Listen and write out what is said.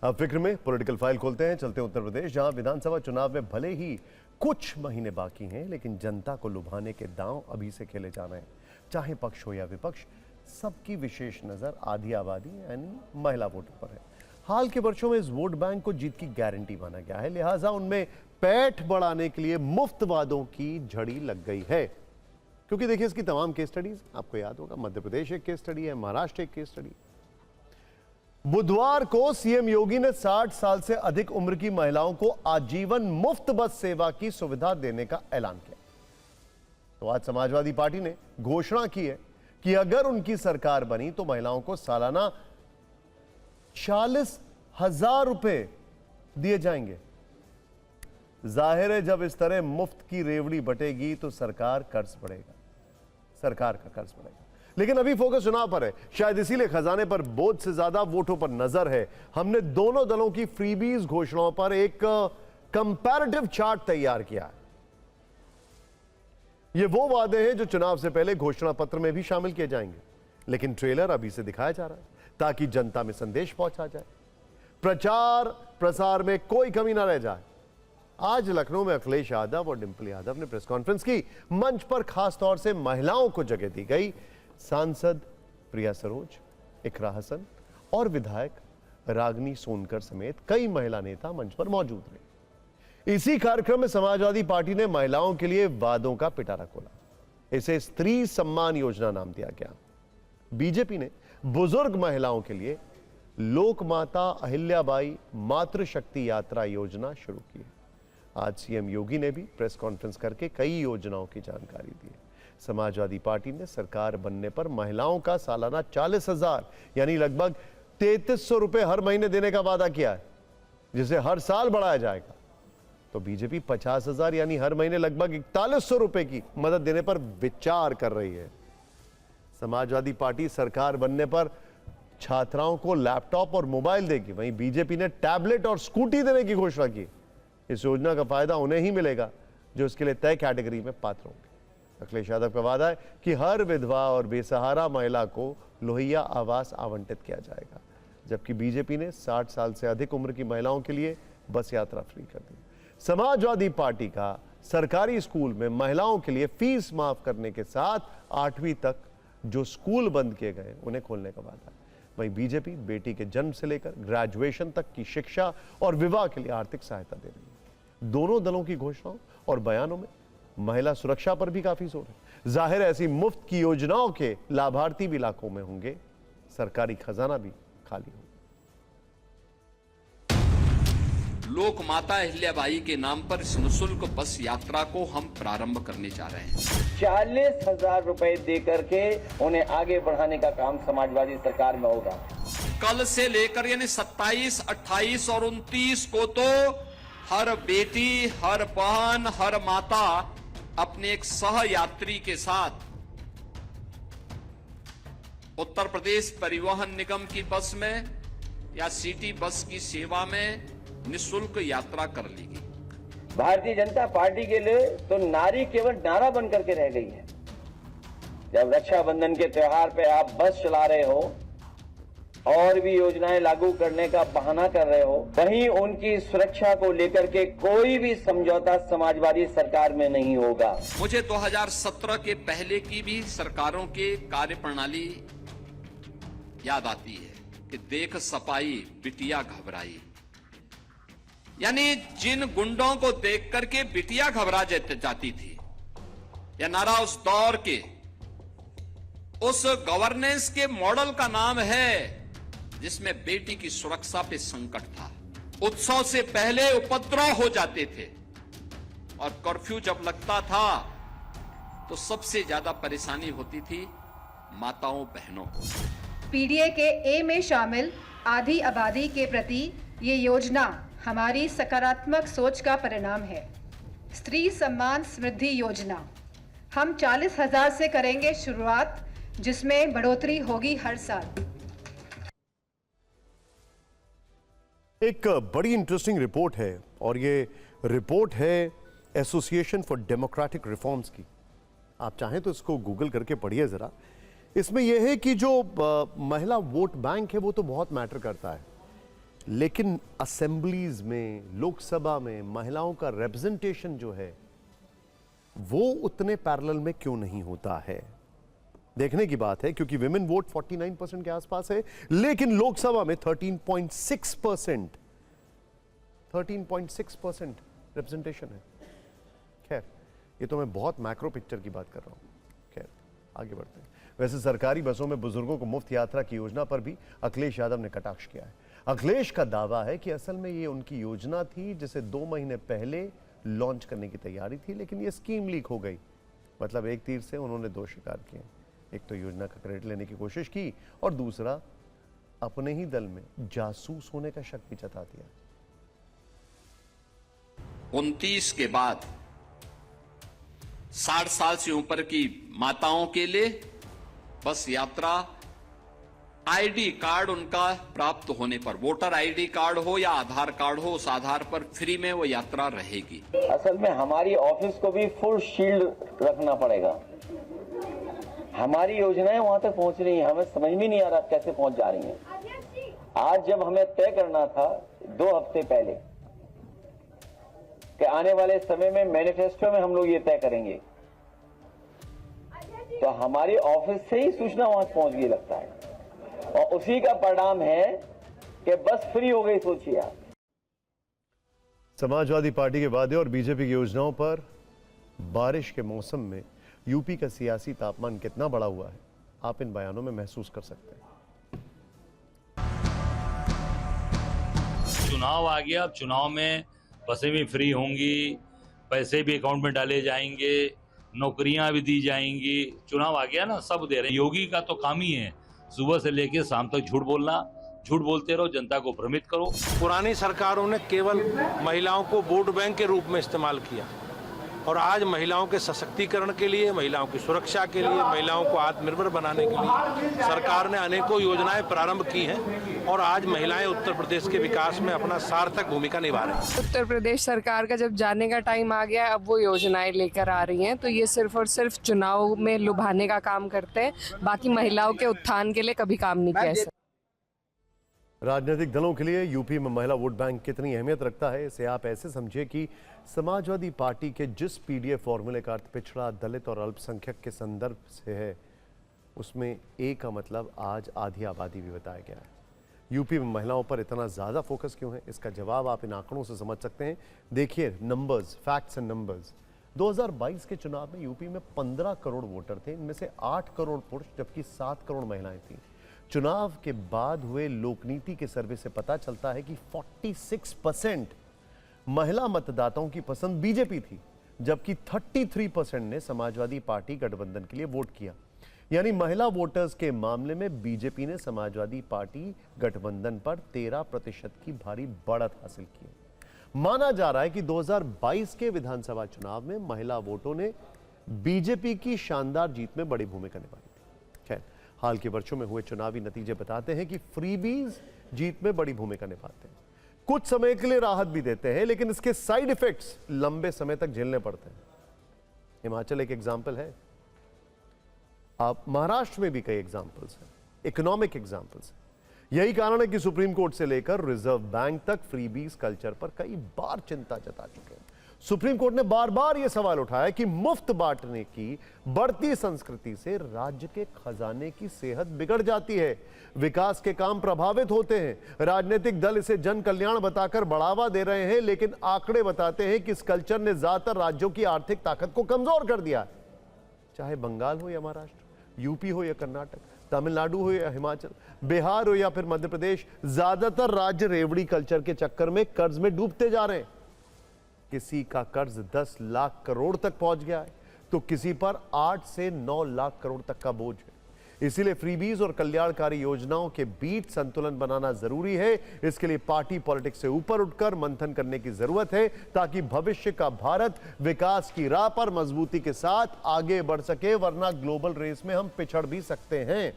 अब फिक्र में पॉलिटिकल फाइल खोलते हैं, चलते हैं उत्तर प्रदेश, जहां विधानसभा चुनाव में भले ही कुछ महीने बाकी हैं, लेकिन जनता को लुभाने के दांव अभी से खेले जा रहे हैं। चाहे पक्ष हो या विपक्ष, सबकी विशेष नजर आधी आबादी यानी महिला वोटर पर है। हाल के वर्षों में इस वोट बैंक को जीत की गारंटी माना गया है, लिहाजा उनमें पैठ बढ़ाने के लिए मुफ्त वादों की झड़ी लग गई है। क्योंकि देखिए, इसकी तमाम केस स्टडीज आपको याद होगा, मध्य प्रदेश एक केस स्टडी है, महाराष्ट्र एक केस स्टडी। बुधवार को सीएम योगी ने 60 साल से अधिक उम्र की महिलाओं को आजीवन मुफ्त बस सेवा की सुविधा देने का ऐलान किया। तो आज समाजवादी पार्टी ने घोषणा की है कि अगर उनकी सरकार बनी तो महिलाओं को सालाना 40,000 रुपए दिए जाएंगे। जाहिर है, जब इस तरह मुफ्त की रेवड़ी बटेगी तो सरकार का कर्ज बढ़ेगा। लेकिन अभी फोकस चुनाव पर है, शायद इसीलिए खजाने पर बोझ से ज्यादा वोटों पर नजर है। हमने दोनों दलों की फ्रीबीज घोषणाओं पर एक कंपैरेटिव चार्ट तैयार किया है। ये वो वादे हैं जो चुनाव से पहले घोषणा पत्र में भी शामिल किए जाएंगे, लेकिन ट्रेलर अभी से दिखाया जा रहा है ताकि जनता में संदेश पहुंचा जाए, प्रचार प्रसार में कोई कमी ना रह जाए। आज लखनऊ में अखिलेश यादव और डिंपल यादव ने प्रेस कॉन्फ्रेंस की। मंच पर खासतौर से महिलाओं को जगह दी गई। सांसद प्रिया सरोज, इकरा हसन और विधायक रागनी सोनकर समेत कई महिला नेता मंच पर मौजूद रहे। इसी कार्यक्रम में समाजवादी पार्टी ने महिलाओं के लिए वादों का पिटारा खोला। इसे स्त्री सम्मान योजना नाम दिया गया। बीजेपी ने बुजुर्ग महिलाओं के लिए लोकमाता अहिल्याबाई मातृशक्ति यात्रा योजना शुरू की है। आज सीएम योगी ने भी प्रेस कॉन्फ्रेंस करके कई योजनाओं की जानकारी दी है। समाजवादी पार्टी ने सरकार बनने पर महिलाओं का सालाना 40,000 यानी लगभग 3300 रुपए हर महीने देने का वादा किया है, जिसे हर साल बढ़ाया जाएगा। तो बीजेपी 50,000 यानी हर महीने लगभग 4100 रुपए की मदद देने पर विचार कर रही है। समाजवादी पार्टी सरकार बनने पर छात्राओं को लैपटॉप और मोबाइल देगी, वहीं बीजेपी ने टैबलेट और स्कूटी देने की घोषणा की। इस योजना का फायदा उन्हें ही मिलेगा जो इसके लिए तय कैटेगरी में पात्र होंगे। अखिलेश यादव का वादा है कि हर विधवा और बेसहारा महिला को लोहिया आवास आवंटित किया जाएगा, जबकि बीजेपी ने 60 साल से अधिक उम्र की महिलाओं के लिए बस यात्रा फ्री कर दी। समाजवादी पार्टी का सरकारी स्कूल में महिलाओं के लिए फीस माफ करने के साथ 8वीं तक जो स्कूल बंद किए गए उन्हें खोलने का वादा है। वहीं बीजेपी बेटी के जन्म से लेकर ग्रेजुएशन तक की शिक्षा और विवाह के लिए आर्थिक सहायता दे रही है। दोनों दलों की घोषणाओं और बयानों में महिला सुरक्षा पर भी काफी जोर है। जाहिर है, ऐसी मुफ्त की योजनाओं के लाभार्थी भी लाखों में होंगे, सरकारी खजाना भी खाली होगा। लोक माता अहिल्याबाई के नाम पर इस निःशुल्क बस यात्रा को हम प्रारंभ करने जा रहे हैं। 40,000 रुपए दे करके उन्हें आगे बढ़ाने का काम समाजवादी सरकार में होगा। कल से लेकर यानी 27, 28 और 29 को तो हर बेटी, हर बहन, हर माता अपने एक सह यात्री के साथ उत्तर प्रदेश परिवहन निगम की बस में या सिटी बस की सेवा में निःशुल्क यात्रा कर लेगी। भारतीय जनता पार्टी के लिए तो नारी केवल नारा बन करके रह गई है। जब रक्षाबंधन के त्योहार पे आप बस चला रहे हो और भी योजनाएं लागू करने का बहाना कर रहे हो, वहीं उनकी सुरक्षा को लेकर के कोई भी समझौता समाजवादी सरकार में नहीं होगा। मुझे 2017 के पहले की भी सरकारों के कार्यप्रणाली याद आती है कि देख सपाई बिटिया घबराई, यानी जिन गुंडों को देख करके बिटिया घबरा जाती थी, यह नारा उस दौर के उस गवर्नेंस के मॉडल का नाम है जिसमें बेटी की सुरक्षा पे संकट था। उत्सव से पहले उपद्रव हो जाते थे और कर्फ्यू जब लगता था तो सबसे ज्यादा परेशानी होती थी माताओं बहनों को। पीडीए के ए में शामिल आधी आबादी के प्रति ये योजना हमारी सकारात्मक सोच का परिणाम है। स्त्री सम्मान समृद्धि योजना हम 40,000 से करेंगे शुरुआत, जिसमें बढ़ोतरी होगी हर साल। एक बड़ी इंटरेस्टिंग रिपोर्ट है और ये रिपोर्ट है एसोसिएशन फॉर डेमोक्रेटिक रिफॉर्म्स की। आप चाहें तो इसको गूगल करके पढ़िए जरा। इसमें यह है कि जो महिला वोट बैंक है वो तो बहुत मैटर करता है, लेकिन असेंबलीज में, लोकसभा में महिलाओं का रिप्रेजेंटेशन जो है वो उतने पैरेलल में क्यों नहीं होता है, देखने की बात है। क्योंकि विमेन वोट 49% के आसपास है, लेकिन लोकसभा में 13.6% रिप्रेजेंटेशन है। खैर, ये तो मैं बहुत मैक्रो पिक्चर की बात कर रहा हूं। खैर, आगे बढ़ते हैं। वैसे सरकारी बसों में बुजुर्गों को मुफ्त यात्रा की योजना पर भी अखिलेश यादव ने कटाक्ष किया है। अखिलेश का दावा है कि असल में ये उनकी योजना थी जिसे 2 महीने पहले लॉन्च करने की तैयारी थी, लेकिन ये स्कीम लीक हो गई। मतलब एक तीर से उन्होंने 2 शिकार किए। एक तो योजना का क्रेडिट लेने की कोशिश की और दूसरा अपने ही दल में जासूस होने का शक भी जता दिया। 29 के बाद 60 साल से ऊपर की माताओं के लिए बस यात्रा आईडी कार्ड उनका प्राप्त होने पर, वोटर आईडी कार्ड हो या आधार कार्ड हो, उस आधार पर फ्री में वो यात्रा रहेगी। असल में हमारी ऑफिस को भी फुल शील्ड रखना पड़ेगा। हमारी योजनाएं वहां तक पहुंच रही हैं, हमें समझ में नहीं आ रहा कैसे पहुंच जा रही हैं। आज जब हमें तय करना था 2 हफ्ते पहले कि आने वाले समय में मैनिफेस्टो में हम लोग ये तय करेंगे, तो हमारी ऑफिस से ही सूचना वहां पहुंच गई लगता है, और उसी का परिणाम है कि बस फ्री हो गई। सोचिए आप। समाजवादी पार्टी के वादे और बीजेपी की योजनाओं पर बारिश के मौसम में यूपी का सियासी तापमान कितना बढ़ा हुआ है, आप इन बयानों में महसूस कर सकते हैं। चुनाव आ गया, अब चुनाव में बसें भी फ्री होंगी, पैसे भी अकाउंट में डाले जाएंगे, नौकरियां भी दी जाएंगी। चुनाव आ गया ना, सब दे रहे हैं। योगी का तो काम ही है सुबह से लेकर शाम तक झूठ बोलना। झूठ बोलते रहो, जनता को भ्रमित करो। पुरानी सरकारों ने केवल महिलाओं को वोट बैंक के रूप में इस्तेमाल किया, और आज महिलाओं के सशक्तिकरण के लिए, महिलाओं की सुरक्षा के लिए, महिलाओं को आत्मनिर्भर बनाने के लिए सरकार ने अनेकों योजनाएं प्रारंभ की हैं, और आज महिलाएं उत्तर प्रदेश के विकास में अपना सार्थक भूमिका निभा रही हैं। उत्तर प्रदेश सरकार का जब जाने का टाइम आ गया है, अब वो योजनाएं लेकर आ रही हैं, तो ये सिर्फ और सिर्फ चुनाव में लुभाने का काम करते हैं, बाकी महिलाओं के उत्थान के लिए कभी काम नहीं किया। राजनीतिक दलों के लिए यूपी में महिला वोट बैंक कितनी अहमियत रखता है, इसे आप ऐसे समझिए कि समाजवादी पार्टी के जिस पीडीएफ फॉर्मूले का अर्थ पिछड़ा, दलित और अल्पसंख्यक के संदर्भ से है, उसमें ए का मतलब आज आधी आबादी भी बताया गया है। यूपी में महिलाओं पर इतना ज़्यादा फोकस क्यों है, इसका जवाब आप इन आंकड़ों से समझ सकते हैं। देखिए नंबर्स, फैक्ट्स एंड नंबर्स। 2022 के चुनाव में यूपी में 15 करोड़ वोटर थे, इनमें से 8 करोड़ पुरुष जबकि 7 करोड़ महिलाएं थीं। चुनाव के बाद हुए लोकनीति के सर्वे से पता चलता है कि 46% महिला मतदाताओं की पसंद बीजेपी थी, जबकि 33% ने समाजवादी पार्टी गठबंधन के लिए वोट किया। यानी महिला वोटर्स के मामले में बीजेपी ने समाजवादी पार्टी गठबंधन पर 13% की भारी बढ़त हासिल की। माना जा रहा है कि 2022 के विधानसभा चुनाव में महिला वोटों ने बीजेपी की शानदार जीत में बड़ी भूमिका निभाई थी। खैर, हाल के वर्षों में हुए चुनावी नतीजे बताते हैं कि फ्रीबीज जीत में बड़ी भूमिका निभाते हैं, कुछ समय के लिए राहत भी देते हैं, लेकिन इसके साइड इफेक्ट्स लंबे समय तक झेलने पड़ते हैं। हिमाचल एक एग्जाम्पल है, आप महाराष्ट्र में भी कई एग्जाम्पल्स हैं, इकोनॉमिक एग्जाम्पल्स हैं। यही कारण है कि सुप्रीम कोर्ट से लेकर रिजर्व बैंक तक फ्रीबीज कल्चर पर कई बार चिंता जता चुके हैं। सुप्रीम कोर्ट ने बार बार यह सवाल उठाया कि मुफ्त बांटने की बढ़ती संस्कृति से राज्य के खजाने की सेहत बिगड़ जाती है, विकास के काम प्रभावित होते हैं। राजनीतिक दल इसे जन कल्याण बताकर बढ़ावा दे रहे हैं, लेकिन आंकड़े बताते हैं कि इस कल्चर ने ज्यादातर राज्यों की आर्थिक ताकत को कमजोर कर दिया है। चाहे बंगाल हो या महाराष्ट्र, यूपी हो या कर्नाटक, तमिलनाडु हो या हिमाचल, बिहार हो या फिर मध्य प्रदेश, ज्यादातर राज्य रेवड़ी कल्चर के चक्कर में कर्ज में डूबते जा रहे हैं। किसी का कर्ज 10 लाख करोड़ तक पहुंच गया है, तो किसी पर 8 से 9 लाख करोड़ तक का बोझ है। इसीलिए फ्रीबीज और कल्याणकारी योजनाओं के बीच संतुलन बनाना जरूरी है। इसके लिए पार्टी पॉलिटिक्स से ऊपर उठकर मंथन करने की जरूरत है, ताकि भविष्य का भारत विकास की राह पर मजबूती के साथ आगे बढ़ सके, वरना ग्लोबल रेस में हम पिछड़ भी सकते हैं।